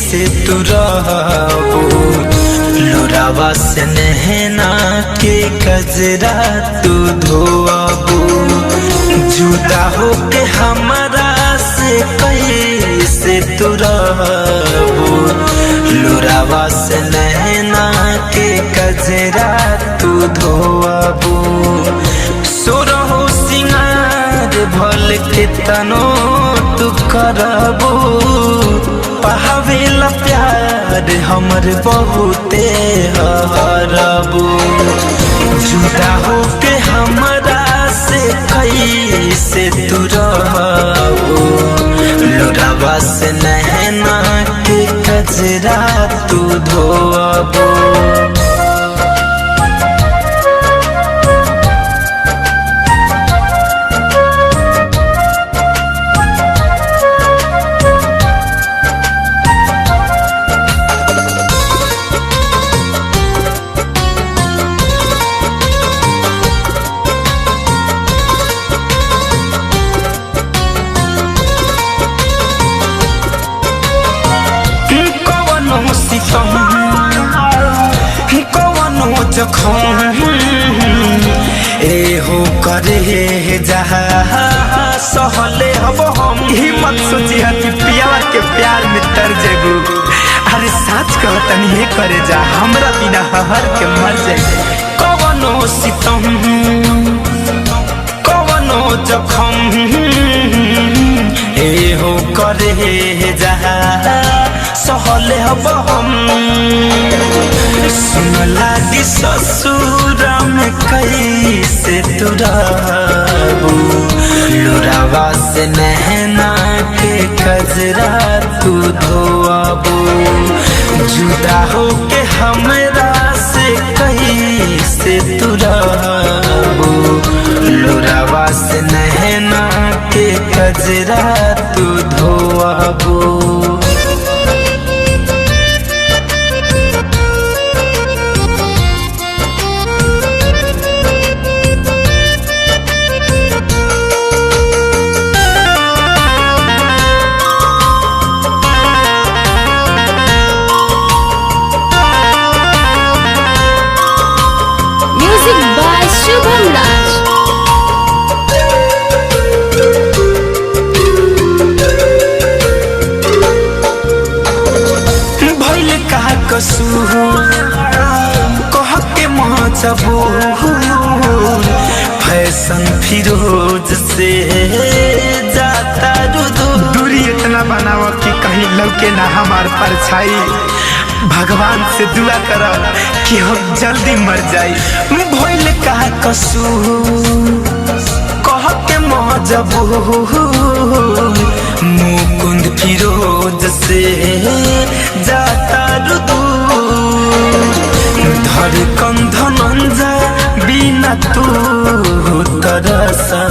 से तू रहबू लोरावा से नहना के कजरा तू धोबू जुदा हो के हमारा से कैसे तू रहबू लोरावा से नहना के कजरा तू धोबू सोरहो सिंगार भल के तनो तू करबू पावेला प्यार हमर बहुते हरबू जुदा हो के हमरा से कैसे तू रहबू लोरावा से नहना के कजरा तू धोबू। कवनो जखम एहो करे जहा सहले हब हम हिम्मत सोची हती पियावा के प्यार में तर जेबू अरे साच कहतनी हे करे जा हमरा बिना हर के मर जाए कवनो सितम कवनो जखम एहो करे जहा सहले हब हम सुन लागी ससुर में कैसे तू रहबू लोरावा से नहना के कजरा तू धोबू जुदा हो के हमरा से कैसे तू रहबू लोरावा से नहना के कजरा तू धोबू। कह के मजबूर फैशन फिरोज से जाता दूरी इतना बनावा कि कहीं लौके ना हमार परछाई भगवान से दुआ कर कि हम जल्दी मर जाई भइल का कसूर कह के मजबूर मुकुंद फिरोज से जाता धड़कन धनंजय बिना तू तरसा